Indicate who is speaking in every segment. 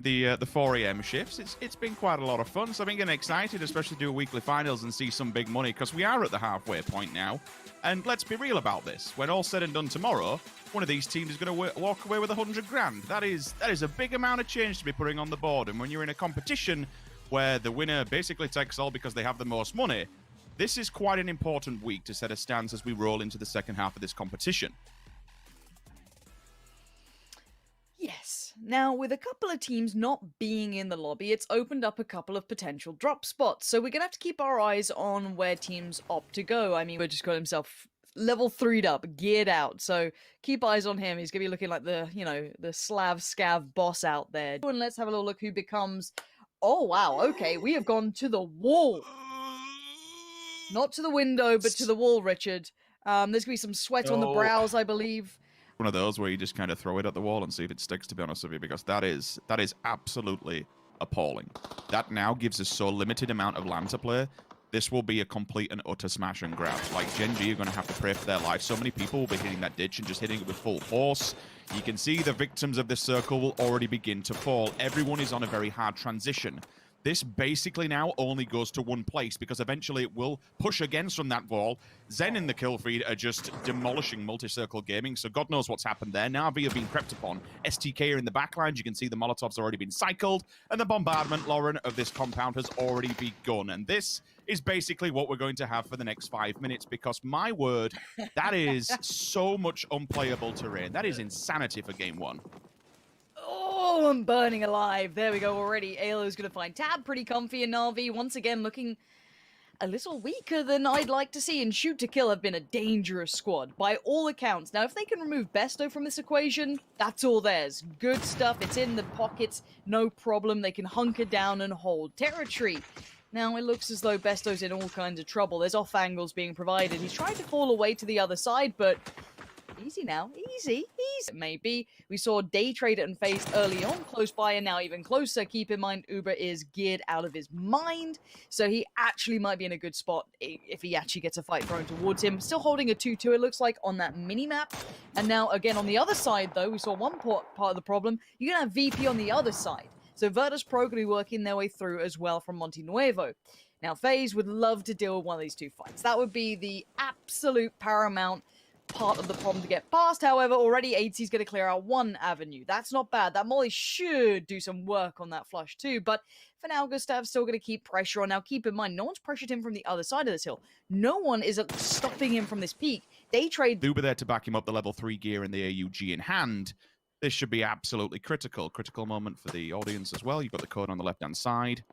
Speaker 1: the 4 a.m. shifts. It's been quite a lot of fun, so I've been getting excited, especially to do weekly finals and see some big money, because we are at the halfway point now. And let's be real about this. When all's said and done tomorrow, one of these teams is going to walk away with 100 grand. That is a big amount of change to be putting on the board. And when you're in a competition where the winner basically takes all because they have the most money, this is quite an important week to set a stance as we roll into the second half of this competition.
Speaker 2: Yes. Now, with a couple of teams not being in the lobby, it's opened up a couple of potential drop spots. So we're going to have to keep our eyes on where teams opt to go. I mean, we just got himself level 3'd up, geared out. So keep eyes on him. He's going to be looking like the, the Slav Scav boss out there. And let's have a little look who becomes... Oh, wow. Okay, we have gone to the wall. Not to the window, but to the wall, Richard. There's going to be some sweat on the brows, I believe.
Speaker 1: One of those where you just kind of throw it at the wall and see if it sticks, to be honest with you, because that is absolutely appalling. That now gives us so limited amount of land to play. This will be a complete and utter smash and grab. Like, Gen.G are going to have to pray for their life. So many people will be hitting that ditch and just hitting it with full force. You can see the victims of this circle will already begin to fall. Everyone is on a very hard transition. This basically now only goes to one place, because eventually it will push against from that wall. Zen and the kill feed are just demolishing multi-circle gaming, so God knows what's happened there. Navi have been crept upon. STK are in the backlines. You can see the Molotovs already been cycled, and the bombardment, Lauren, of this compound has already begun. And this is basically what we're going to have for the next 5 minutes, because my word, that is so much unplayable terrain. That is insanity for game one.
Speaker 2: Oh, I'm burning alive. There we go already. Alo's going to find Tab pretty comfy, and Navi once again looking a little weaker than I'd like to see. And Shoot to Kill have been a dangerous squad by all accounts. Now, if they can remove Besto from this equation, that's all theirs. Good stuff. It's in the pockets. No problem. They can hunker down and hold territory. Now, it looks as though Besto's in all kinds of trouble. There's off angles being provided. He's trying to fall away to the other side, but... Easy now. Easy. Maybe. We saw Daytrade and FaZe early on, close by, and now even closer. Keep in mind, Uber is geared out of his mind, so he actually might be in a good spot if he actually gets a fight thrown towards him. Still holding a 2-2, it looks like, on that mini-map. And now, again, on the other side, though, we saw one part of the problem. You're going to have VP on the other side. So Virtus.pro going to be working their way through as well from Monte Nuevo. Now, FaZe would love to deal with one of these two fights. That would be the absolute paramount part of the problem to get past. However, already 80's going to clear out one avenue. That's not bad. That Molly should do some work on that flush too, but for now, Gustav's still going to keep pressure on. Now, keep in mind, no one's pressured him from the other side of this hill. No one is stopping him from this peak. Daytrade...
Speaker 1: Uber there to back him up, the level 3 gear and the AUG in hand. This should be absolutely critical. Critical moment for the audience as well. You've got the code on the left-hand side.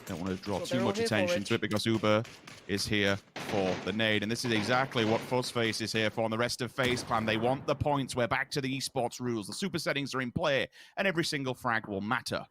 Speaker 1: Don't want to draw too much attention to it, because Uber is here for the nade. And this is exactly what FuzzFace is here for, and the rest of FaZe Clan. They want the points. We're back to the esports rules. The super settings are in play, and every single frag will matter.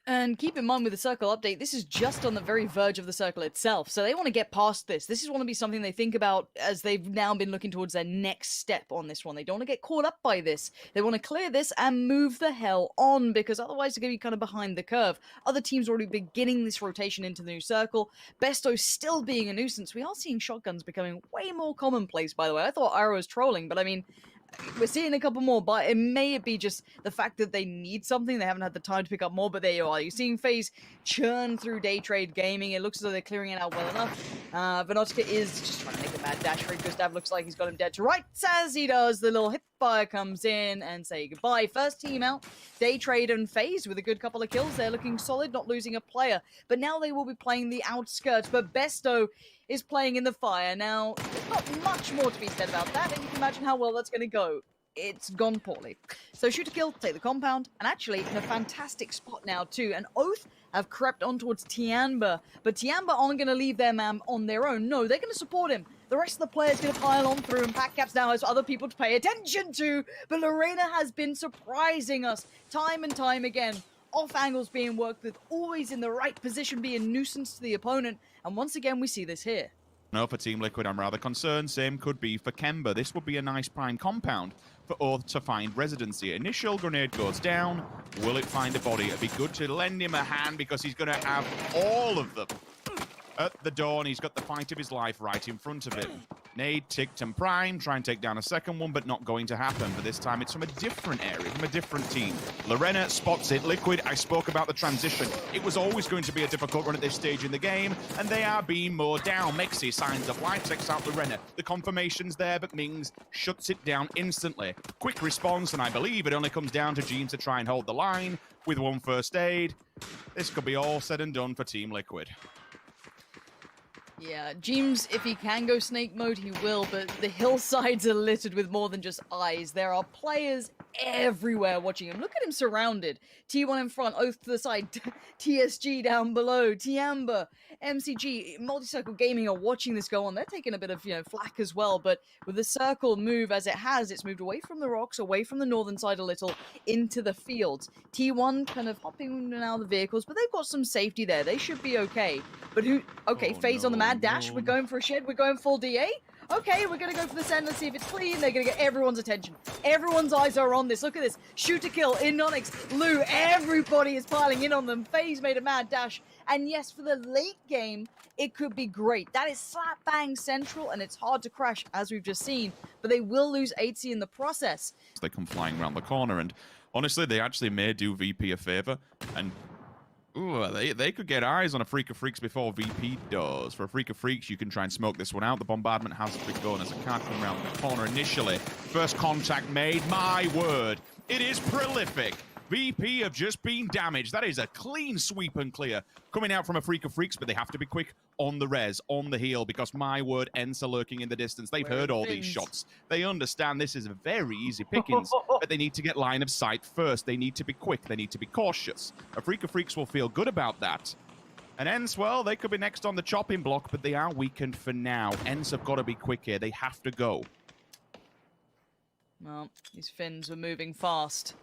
Speaker 2: And keep in mind with the circle update, this is just on the very verge of the circle itself. So they want to get past this. This is want to be something they think about as they've now been looking towards their next step on this one. They don't want to get caught up by this. They want to clear this and move the hell on, because otherwise they're going to be kind of behind the curve. Other teams are already beginning this rotation into the new circle. Besto still being a nuisance. We are seeing shotguns becoming way more commonplace, by the way. I thought Iro was trolling, but I mean... We're seeing a couple more, but it may be just the fact that they need something. They haven't had the time to pick up more, but there you are. You're seeing FaZe churn through Daytrade Gaming. It looks as though they're clearing it out well enough. Venotka is just trying to make a mad dash for it. Gustav looks like he's got him dead to rights as he does. The little hip fire comes in and say goodbye. First team out, Daytrade and FaZe with a good couple of kills. They're looking solid, not losing a player. But now they will be playing the outskirts. But Besto is playing in the fire. Now, there's not much more to be said about that, and you can imagine how well that's going to go. It's gone poorly. So Shoot to Kill, take the compound, and actually in a fantastic spot now too. And Oath have crept on towards Tianba, but Tianba aren't going to leave their man on their own. No, they're going to support him. The rest of the players going to pile on through, and Pack Caps now has other people to pay attention to. But Lorena has been surprising us time and time again. Off angles being worked with, always in the right position, being a nuisance to the opponent. And once again, we see this here.
Speaker 1: No, for Team Liquid, I'm rather concerned. Same could be for Kemba. This would be a nice prime compound for Oath to find residency. Initial grenade goes down. Will it find a body? It'd be good to lend him a hand, because he's going to have all of them at the door, and he's got the fight of his life right in front of him. Nade, ticked and prime, try and take down a second one, but not going to happen. But this time it's from a different area, from a different team. Lorena spots it. Liquid, I spoke about the transition. It was always going to be a difficult run at this stage in the game, and they are being mowed down. Mexi signs up life, takes out Lorena. The confirmation's there, but Mings shuts it down instantly. Quick response, and I believe it only comes down to Jeans to try and hold the line with one first aid. This could be all said and done for Team Liquid.
Speaker 2: Yeah, James, if he can go snake mode, he will, but the hillsides are littered with more than just eyes. There are players everywhere watching him. Look at him surrounded. T1 in front, Oath to the side, TSG down below, Tianba, MCG, Multi-Circle Gaming are watching this go on. They're taking a bit of, flack as well, but with the circle move as it has, it's moved away from the rocks, away from the northern side a little, into the fields. T1 kind of hopping in and out of the vehicles, but they've got some safety there. They should be okay. But FaZe on the mad dash. We're going for a shed. We're going full DA. Okay, we're going to go for the send. Let's see if it's clean. They're going to get everyone's attention. Everyone's eyes are on this. Look at this. Shoot to kill in Onyx. Lou, everybody is piling in on them. FaZe made a mad dash. And yes, for the late game, it could be great. That is slap bang central, and it's hard to crash, as we've just seen. But they will lose 8C in the process.
Speaker 1: They come flying around the corner, and honestly, they actually may do VP a favor. And ooh, they could get eyes on Afreeca Freecs before VP does. For Afreeca Freecs, you can try and smoke this one out. The bombardment has been going as a card coming around the corner initially. First contact made. My word, it is prolific. VP have just been damaged. That is a clean sweep and clear coming out from Afreeca Freecs, but they have to be quick on the res, on the heel, because my word, Ence are lurking in the distance. They've heard all these shots. They understand this is a very easy pickings, but they need to get line of sight first. They need to be quick. They need to be cautious. Afreeca Freecs will feel good about that. And Ence, well, they could be next on the chopping block, but they are weakened for now. Ence have got to be quick here. They have to go.
Speaker 2: Well, these Finns were moving fast.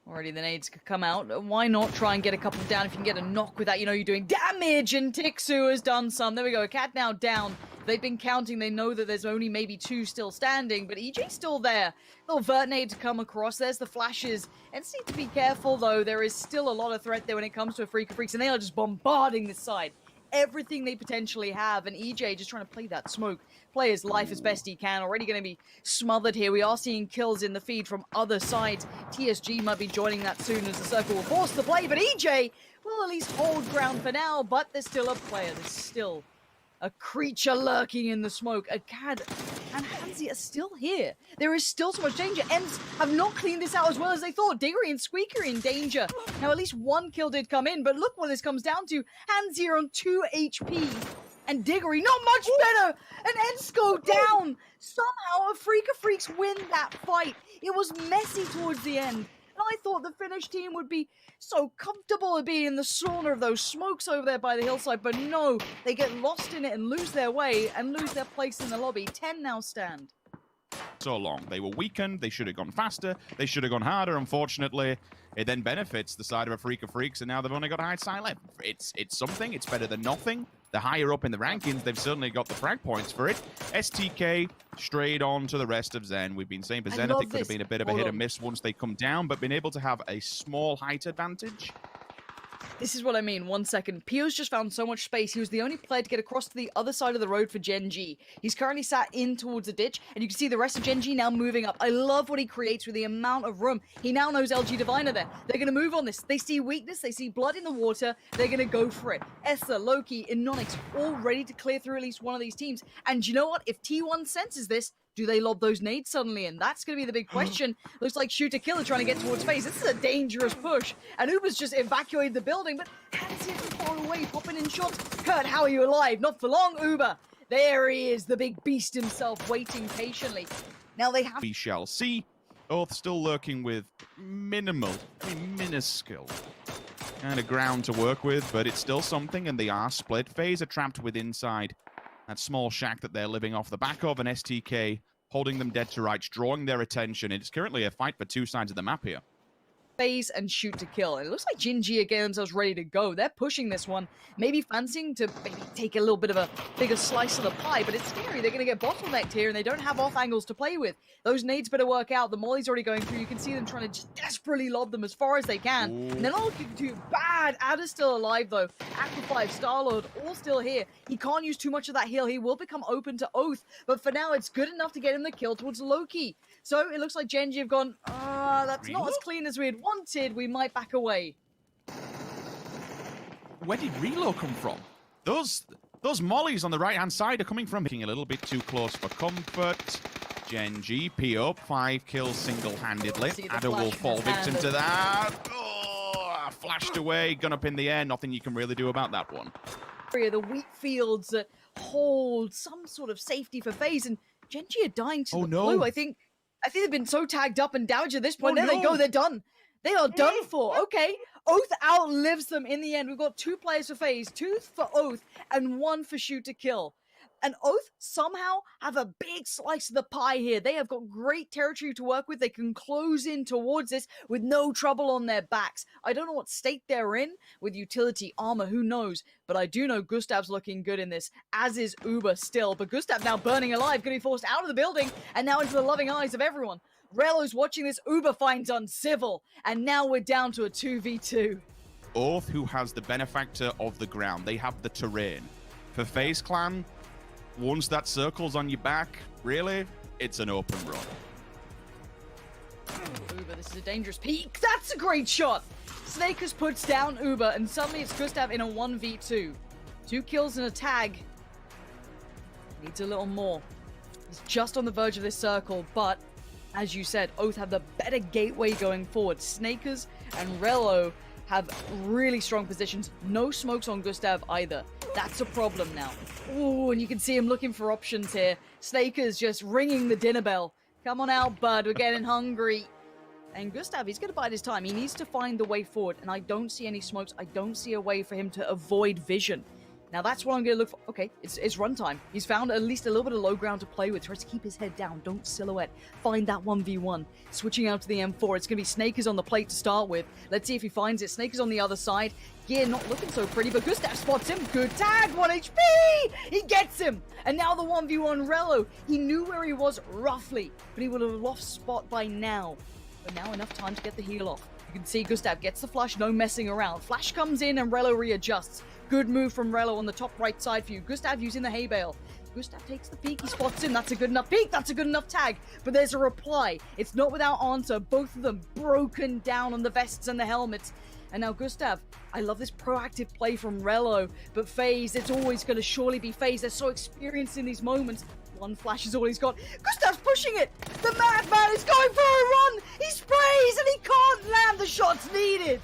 Speaker 2: Already the nades could come out. Why not try and get a couple down? If you can get a knock with that, you're doing damage, and Tixu has done some. There we go, a cat now down. They've been counting. They know that there's only maybe 2 still standing, but EJ's still there. Little vert nade to come across. There's the flashes. And need to be careful, though. There is still a lot of threat there when it comes to Afreeca Freecs, and they are just bombarding this side. Everything they potentially have, and EJ just trying to play that smoke, play his life as best he can. Already going to be smothered here. We are seeing kills in the feed from other sides. TSG might be joining that soon as the circle will force the play, but EJ will at least hold ground for now, but there's still a player. There's still a creature lurking in the smoke. A Cad and Pansy are still here. There is still so much danger. Ence have not cleaned this out as well as they thought. Diggory and Squeaker in danger. Now, at least one kill did come in, but look what this comes down to. Pansy are on 2 HP. And Diggory, not much better! And Ence go down! Somehow, Afreeca Freecs win that fight. It was messy towards the end. And I thought the Finnish team would be so comfortable at being in the sauna of those smokes over there by the hillside, but no, they get lost in it and lose their way and lose their place in the lobby. 10 now stand.
Speaker 1: So long. They were weakened. They should have gone faster. They should have gone harder. Unfortunately, it then benefits the side of Afreeca Freecs, and now they've only got a high side left. It's something. It's better than nothing. The higher up in the rankings, they've certainly got the frag points for it. STK straight on to the rest of Zen. We've been saying for Zenith it could have been a bit of a hit and miss once they come down, but been able to have a small height advantage.
Speaker 2: This is what I mean. 1 second. Pio's just found so much space. He was the only player to get across to the other side of the road for Gen.G. He's currently sat in towards the ditch, and you can see the rest of Gen.G now moving up. I love what he creates with the amount of room. He now knows LG Diviner there. They're going to move on this. They see weakness. They see blood in the water. They're going to go for it. Essa, Loki, and Onyx all ready to clear through at least one of these teams. And you know what? If T1 senses this, do they lob those nades suddenly in? That's going to be the big question. Looks like Shooter Killer trying to get towards FaZe. This is a dangerous push. And Uber's just evacuated the building, but Pansy is far away, popping in shots. Kurt, how are you alive? Not for long, Uber. There he is, the big beast himself, waiting patiently. Now they have...
Speaker 1: We shall see. Oath still lurking with minuscule kind of ground to work with, but it's still something, and they are split. FaZe are trapped with inside that small shack that they're living off the back of, and STK holding them dead to rights, drawing their attention. It's currently a fight for 2 sides of the map here.
Speaker 2: FaZe and shoot to kill. And it looks like Gen.G are getting themselves ready to go. They're pushing this one, maybe fancying to maybe take a little bit of a bigger slice of the pie, but it's scary. They're going to get bottlenecked here, and they don't have off angles to play with. Those nades better work out. The molly's already going through. You can see them trying to just desperately lob them as far as they can.
Speaker 1: Ooh.
Speaker 2: And they're not looking too bad. Adder's still alive, though. Aqua 5, Starlord, all still here. He can't use too much of that heal. He will become open to Oath, but for now, it's good enough to get him the kill towards Loki. So it looks like Gen.G have gone, that's not as clean as we had wanted. We might back away.
Speaker 1: Where did Relo come from? Those mollies on the right-hand side are coming from hitting a little bit too close for comfort. Gen.G, P up, 5 kills single-handedly. Adder will fall victim to that. Oh, flashed away, gun up in the air. Nothing you can really do about that one.
Speaker 2: The wheat fields that hold some sort of safety for FaZe, and Gen.G are dying to the blue. I think they've been so tagged up and damaged at this point. There they go, they're done. They are done for. Okay, Oath outlives them in the end. We've got 2 players for FaZe, 2 for Oath, and 1 for shoot to kill. And Oath somehow have a big slice of the pie here. They have got great territory to work with. They can close in towards this with no trouble on their backs. I don't know what state they're in with utility armor, who knows? But I do know Gustav's looking good in this, as is Uber still. But Gustav now burning alive, going to be forced out of the building and now into the loving eyes of everyone. Relo's watching this. Uber finds uncivil, and now we're down to a 2v2.
Speaker 1: Oath, who has the benefactor of the ground. They have the terrain. For FaZe Clan, once that circle's on your back, really, it's an open run.
Speaker 2: Uber, this is a dangerous peek. That's a great shot. Snakers puts down Uber, and suddenly it's Gustav in a 1v2. 2 kills and a tag. Needs a little more. He's just on the verge of this circle, but as you said, Oath have the better gateway going forward. Snakers and Relo have really strong positions. No smokes on Gustav either. That's a problem now. Ooh, and you can see him looking for options here. Snakers just ringing the dinner bell. Come on out, bud. We're getting hungry. And Gustav, he's going to bide his time. He needs to find the way forward. And I don't see any smokes. I don't see a way for him to avoid vision. Now that's what I'm going to look for. Okay, it's runtime. He's found at least a little bit of low ground to play with. Tries to keep his head down. Don't silhouette. Find that 1v1. Switching out to the M4. It's going to be Snakers on the plate to start with. Let's see if he finds it. Snakers on the other side. Gear not looking so pretty, but Gustav spots him. Good tag. 1 HP. He gets him. And now the 1v1 Relo. He knew where he was roughly, but he would have lost spot by now. But now enough time to get the heal off. You can see Gustav gets the flash. No messing around. Flash comes in and Relo readjusts. Good move from Relo on the top right side for you. Gustav using the hay bale. Gustav takes the peek. He spots him. That's a good enough peek. That's a good enough tag. But there's a reply. It's not without answer. Both of them broken down on the vests and the helmets. And now Gustav, I love this proactive play from Relo. But FaZe, it's always going to surely be FaZe. They're so experienced in these moments. 1 flash is all he's got. Gustav's pushing it. The madman is going for a run. He sprays and he can't land the shots needed.